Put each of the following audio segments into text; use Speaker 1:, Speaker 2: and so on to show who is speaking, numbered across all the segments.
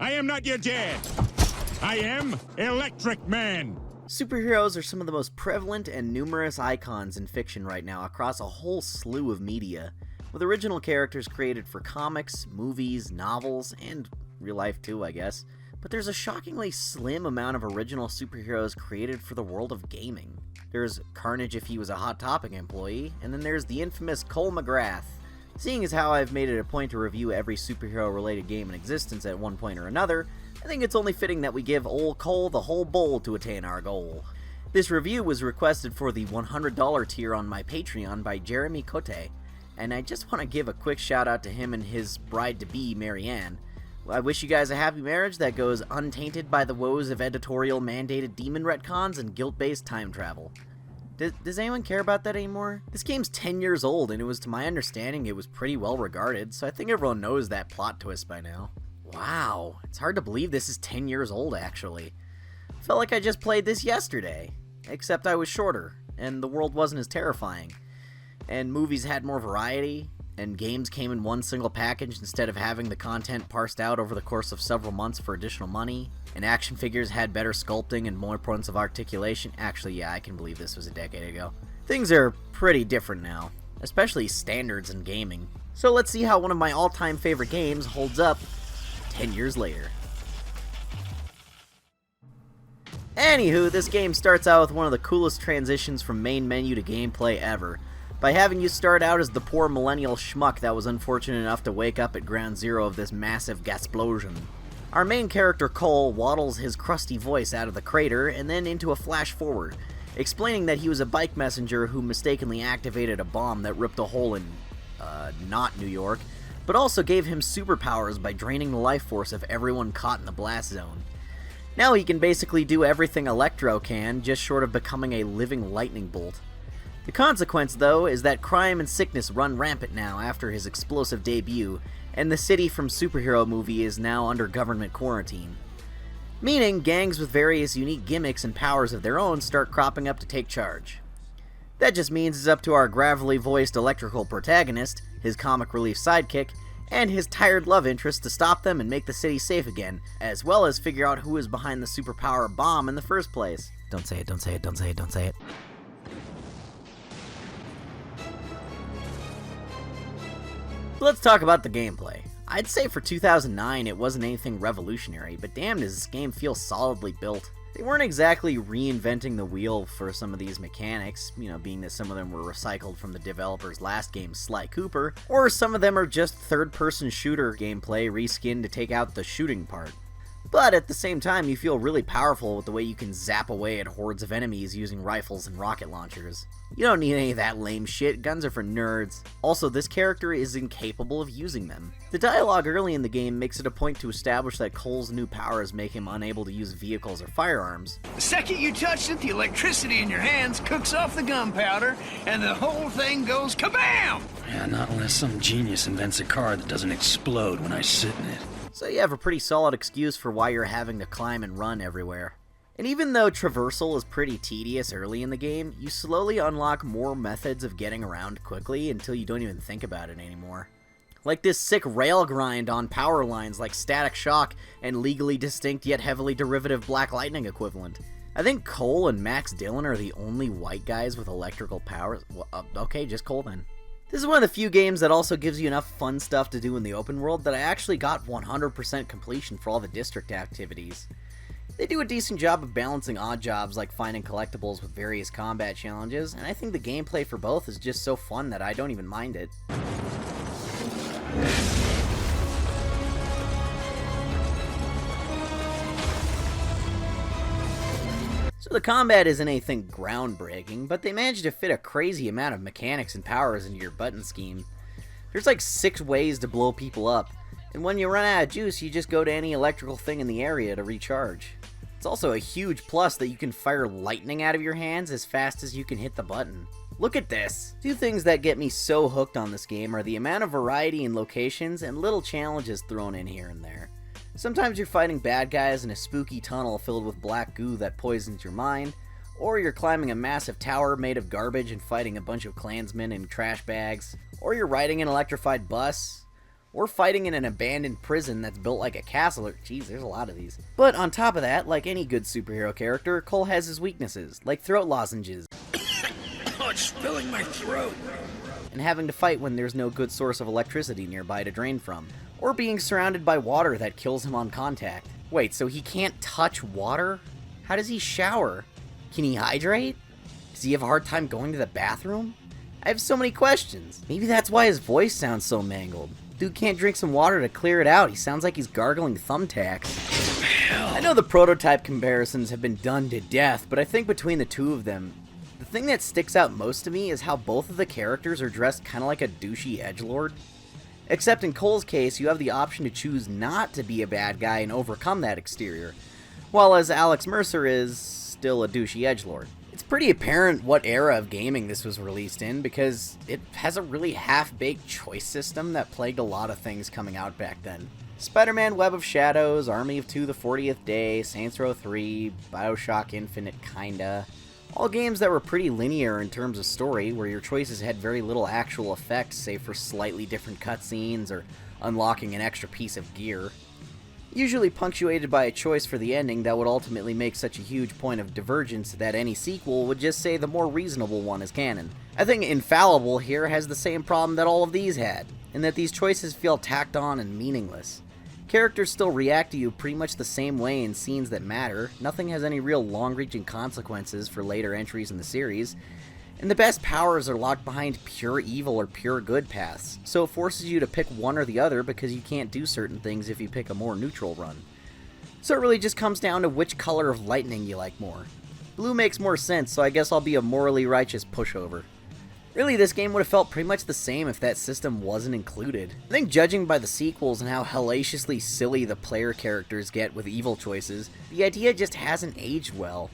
Speaker 1: I am not your dad. I am Electric Man.
Speaker 2: Superheroes are some of the most prevalent and numerous icons in fiction right now across a whole slew of media, with original characters created for comics, movies, novels, and real life too, I guess. But there's a shockingly slim amount of original superheroes created for the world of gaming. There's Carnage if he was a Hot Topic employee, and then there's the infamous Cole McGrath. Seeing as how I've made it a point to review every superhero-related game in existence at one point or another, I think it's only fitting that we give old Cole the whole bowl to attain our goal. This review was requested for the $100 tier on my Patreon by Jeremy Cote, and I just want to give a quick shout out to him and his bride-to-be, Marianne. I wish you guys a happy marriage that goes untainted by the woes of editorial-mandated demon retcons and guilt-based time travel. Does anyone care about that anymore? This game's 10 years old, and it was, to my understanding, it was pretty well regarded, so I think everyone knows that plot twist by now. Wow, it's hard to believe this is 10 years old, actually. Felt like I just played this yesterday, except I was shorter, and the world wasn't as terrifying, and movies had more variety, and games came in one single package instead of having the content parsed out over the course of several months for additional money, and action figures had better sculpting and more points of articulation. Actually, yeah, I can believe this was a decade ago. Things are pretty different now, especially standards in gaming. So let's see how one of my all-time favorite games holds up 10 years later. Anywho, this game starts out with one of the coolest transitions from main menu to gameplay ever, by having you start out as the poor millennial schmuck that was unfortunate enough to wake up at ground zero of this massive gasplosion. Our main character Cole waddles his crusty voice out of the crater and then into a flash forward, explaining that he was a bike messenger who mistakenly activated a bomb that ripped a hole in, not New York, but also gave him superpowers by draining the life force of everyone caught in the blast zone. Now he can basically do everything Electro can, just short of becoming a living lightning bolt. The consequence, though, is that crime and sickness run rampant now after his explosive debut, and the city from Superhero Movie is now under government quarantine. Meaning, gangs with various unique gimmicks and powers of their own start cropping up to take charge. That just means it's up to our gravelly voiced electrical protagonist, his comic relief sidekick, and his tired love interest to stop them and make the city safe again, as well as figure out who is behind the superpower bomb in the first place. Don't say it, don't say it, don't say it, don't say it. Let's talk about the gameplay. I'd say for 2009 it wasn't anything revolutionary, but damn does this game feel solidly built. They weren't exactly reinventing the wheel for some of these mechanics, being that some of them were recycled from the developer's last game, Sly Cooper, or some of them are just third-person shooter gameplay reskinned to take out the shooting part. But at the same time, you feel really powerful with the way you can zap away at hordes of enemies using rifles and rocket launchers. You don't need any of that lame shit, guns are for nerds. Also, this character is incapable of using them. The dialogue early in the game makes it a point to establish that Cole's new powers make him unable to use vehicles or firearms.
Speaker 3: The second you touch it, the electricity in your hands cooks off the gunpowder, and the whole thing goes kabam!
Speaker 4: Yeah, not unless some genius invents a car that doesn't explode when I sit in it.
Speaker 2: So you have a pretty solid excuse for why you're having to climb and run everywhere. And even though traversal is pretty tedious early in the game, you slowly unlock more methods of getting around quickly until you don't even think about it anymore. Like this sick rail grind on power lines like Static Shock and legally distinct yet heavily derivative Black Lightning equivalent. I think Cole and Max Dillon are the only white guys with electrical powers. Well, okay, just Cole then. This is one of the few games that also gives you enough fun stuff to do in the open world that I actually got 100% completion for all the district activities. They do a decent job of balancing odd jobs like finding collectibles with various combat challenges, and I think the gameplay for both is just so fun that I don't even mind it. So the combat isn't anything groundbreaking, but they managed to fit a crazy amount of mechanics and powers into your button scheme. There's like 6 ways to blow people up, and when you run out of juice, you just go to any electrical thing in the area to recharge. It's also a huge plus that you can fire lightning out of your hands as fast as you can hit the button. Look at this! 2 things that get me so hooked on this game are the amount of variety in locations and little challenges thrown in here and there. Sometimes you're fighting bad guys in a spooky tunnel filled with black goo that poisons your mind, or you're climbing a massive tower made of garbage and fighting a bunch of Klansmen in trash bags, or you're riding an electrified bus, or fighting in an abandoned prison that's built like a castle. Geez, there's a lot of these. But on top of that, like any good superhero character, Cole has his weaknesses, like throat lozenges.
Speaker 4: Oh, it's filling my throat.
Speaker 2: And having to fight when there's no good source of electricity nearby to drain from. Or being surrounded by water that kills him on contact. Wait, so he can't touch water? How does he shower? Can he hydrate? Does he have a hard time going to the bathroom? I have so many questions. Maybe that's why his voice sounds so mangled. Dude can't drink some water to clear it out. He sounds like he's gargling thumbtacks. I know the prototype comparisons have been done to death, but I think between the two of them, the thing that sticks out most to me is how both of the characters are dressed kind of like a douchey edgelord. Except in Cole's case, you have the option to choose not to be a bad guy and overcome that exterior, while as Alex Mercer is still a douchey edgelord. It's pretty apparent what era of gaming this was released in, because it has a really half-baked choice system that plagued a lot of things coming out back then. Spider-Man Web of Shadows, Army of Two the 40th Day, Saints Row 3, Bioshock Infinite kinda. All games that were pretty linear in terms of story, where your choices had very little actual effects save for slightly different cutscenes or unlocking an extra piece of gear. Usually punctuated by a choice for the ending that would ultimately make such a huge point of divergence that any sequel would just say the more reasonable one is canon. I think Infallible here has the same problem that all of these had, in that these choices feel tacked on and meaningless. Characters still react to you pretty much the same way in scenes that matter, nothing has any real long-reaching consequences for later entries in the series, and the best powers are locked behind pure evil or pure good paths, so it forces you to pick one or the other because you can't do certain things if you pick a more neutral run. So it really just comes down to which color of lightning you like more. Blue makes more sense, so I guess I'll be a morally righteous pushover. Really, this game would have felt pretty much the same if that system wasn't included. I think judging by the sequels and how hellaciously silly the player characters get with evil choices, the idea just hasn't aged well.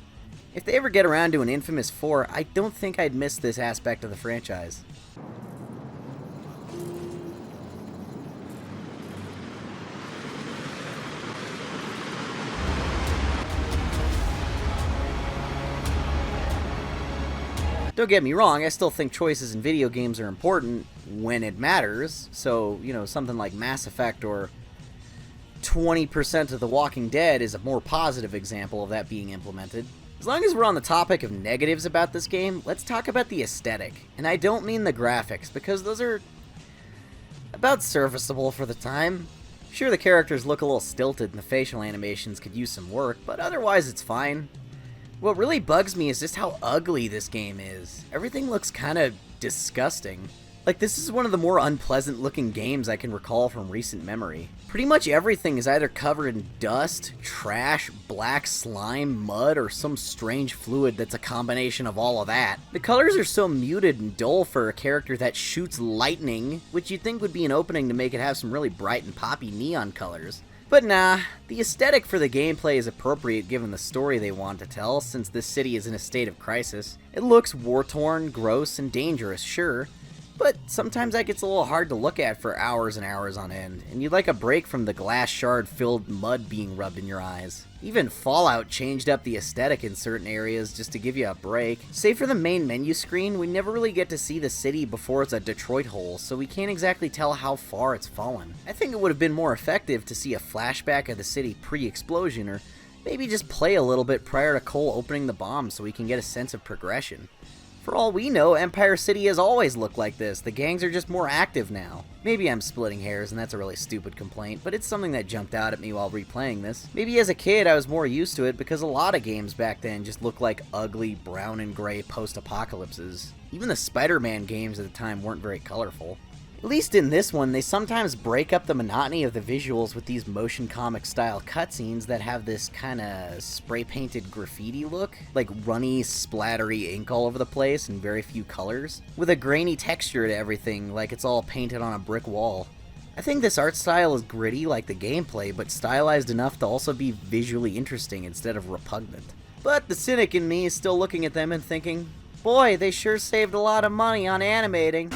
Speaker 2: If they ever get around to an inFamous 4, I don't think I'd miss this aspect of the franchise. Don't get me wrong, I still think choices in video games are important when it matters, so, something like Mass Effect or 20% of The Walking Dead is a more positive example of that being implemented. As long as we're on the topic of negatives about this game, let's talk about the aesthetic. And I don't mean the graphics, because those are about serviceable for the time. Sure, the characters look a little stilted and the facial animations could use some work, but otherwise it's fine. What really bugs me is just how ugly this game is. Everything looks kind of disgusting. Like, this is one of the more unpleasant looking games I can recall from recent memory. Pretty much everything is either covered in dust, trash, black slime, mud, or some strange fluid that's a combination of all of that. The colors are so muted and dull for a character that shoots lightning, which you'd think would be an opening to make it have some really bright and poppy neon colors. But nah, the aesthetic for the gameplay is appropriate given the story they want to tell, since this city is in a state of crisis. It looks war-torn, gross, and dangerous, sure, but sometimes that gets a little hard to look at for hours and hours on end, and you'd like a break from the glass shard-filled mud being rubbed in your eyes. Even Fallout changed up the aesthetic in certain areas just to give you a break. Save for the main menu screen, we never really get to see the city before it's a Detroit hole, so we can't exactly tell how far it's fallen. I think it would have been more effective to see a flashback of the city pre-explosion, or maybe just play a little bit prior to Cole opening the bomb so we can get a sense of progression. For all we know, Empire City has always looked like this. The gangs are just more active now. Maybe I'm splitting hairs, and that's a really stupid complaint, but it's something that jumped out at me while replaying this. Maybe as a kid I was more used to it because a lot of games back then just looked like ugly brown and gray post-apocalypses. Even the Spider-Man games at the time weren't very colorful. At least in this one, they sometimes break up the monotony of the visuals with these motion comic style cutscenes that have this kinda spray-painted graffiti look, like runny, splattery ink all over the place and very few colors, with a grainy texture to everything, like it's all painted on a brick wall. I think this art style is gritty like the gameplay, but stylized enough to also be visually interesting instead of repugnant. But the cynic in me is still looking at them and thinking, boy, they sure saved a lot of money on animating.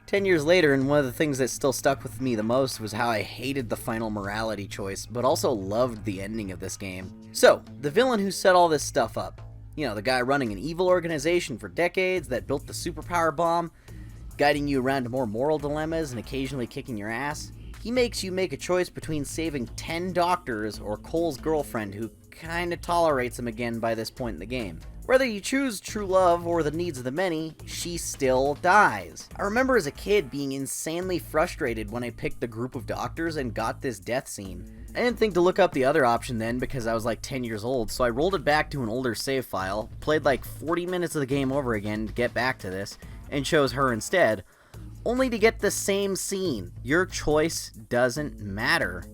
Speaker 2: 10 years later, and one of the things that still stuck with me the most was how I hated the final morality choice, but also loved the ending of this game. So, the villain who set all this stuff up, you know, the guy running an evil organization for decades that built the superpower bomb, guiding you around to more moral dilemmas and occasionally kicking your ass, he makes you make a choice between saving 10 doctors or Cole's girlfriend who kinda tolerates him again by this point in the game. Whether you choose true love or the needs of the many, she still dies. I remember as a kid being insanely frustrated when I picked the group of doctors and got this death scene. I didn't think to look up the other option then because I was like 10 years old, so I rolled it back to an older save file, played like 40 minutes of the game over again to get back to this, and chose her instead, only to get the same scene. Your choice doesn't matter.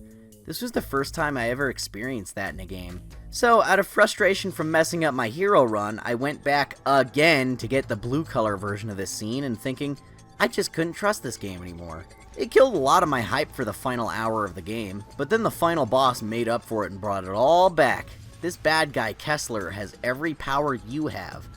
Speaker 2: This was the first time I ever experienced that in a game. So, out of frustration from messing up my hero run, I went back again to get the blue color version of this scene and thinking, I just couldn't trust this game anymore. It killed a lot of my hype for the final hour of the game, but then the final boss made up for it and brought it all back. This bad guy, Kessler, has every power you have,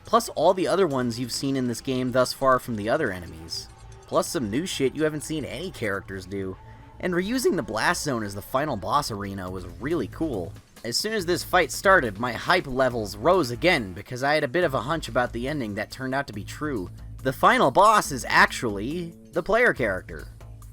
Speaker 2: plus all the other ones you've seen in this game thus far from the other enemies, plus some new shit you haven't seen any characters do. And reusing the blast zone as the final boss arena was really cool. As soon as this fight started, my hype levels rose again because I had a bit of a hunch about the ending that turned out to be true. The final boss is actually the player character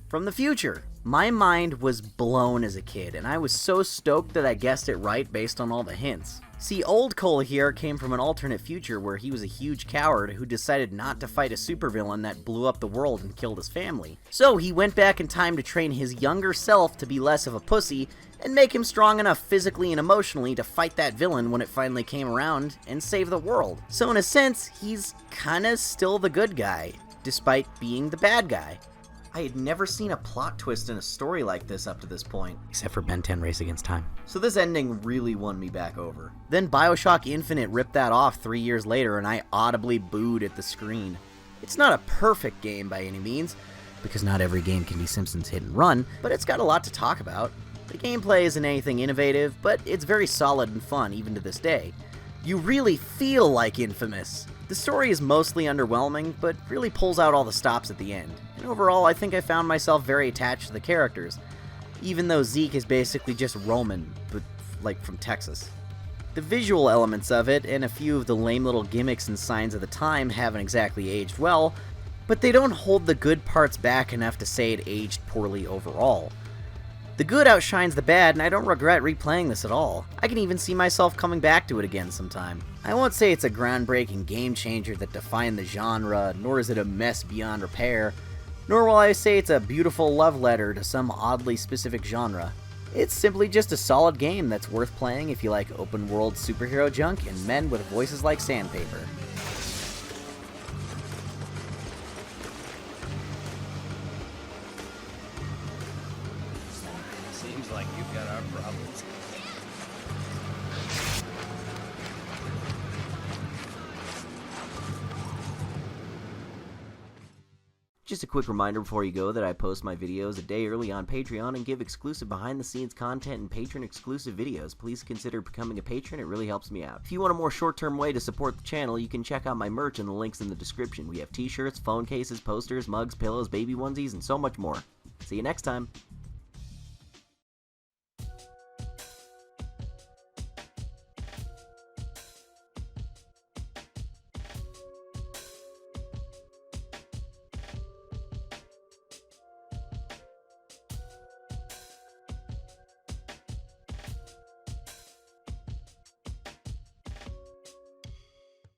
Speaker 2: from the future. My mind was blown as a kid, and I was so stoked that I guessed it right based on all the hints. See, old Cole here came from an alternate future where he was a huge coward who decided not to fight a supervillain that blew up the world and killed his family. So he went back in time to train his younger self to be less of a pussy and make him strong enough physically and emotionally to fight that villain when it finally came around and save the world. So in a sense, he's kinda still the good guy, despite being the bad guy. I had never seen a plot twist in a story like this up to this point, except for Ben 10 Race Against Time. So this ending really won me back over. Then BioShock Infinite ripped that off 3 years later and I audibly booed at the screen. It's not a perfect game by any means, because not every game can be Simpsons Hit and Run, but it's got a lot to talk about. The gameplay isn't anything innovative, but it's very solid and fun even to this day. You really feel like inFamous. The story is mostly underwhelming, but really pulls out all the stops at the end. And overall, I think I found myself very attached to the characters, even though Zeke is basically just Roman, but like from Texas. The visual elements of it, and a few of the lame little gimmicks and signs of the time haven't exactly aged well, but they don't hold the good parts back enough to say it aged poorly overall. The good outshines the bad, and I don't regret replaying this at all. I can even see myself coming back to it again sometime. I won't say it's a groundbreaking game changer that defined the genre, nor is it a mess beyond repair, nor will I say it's a beautiful love letter to some oddly specific genre. It's simply just a solid game that's worth playing if you like open-world superhero junk and men with voices like sandpaper.
Speaker 3: Seems like you've got our problems.
Speaker 2: Just a quick reminder before you go that I post my videos a day early on Patreon and give exclusive behind-the-scenes content and patron-exclusive videos. Please consider becoming a patron, it really helps me out. If you want a more short-term way to support the channel, you can check out my merch in the links in the description. We have t-shirts, phone cases, posters, mugs, pillows, baby onesies, and so much more. See you next time!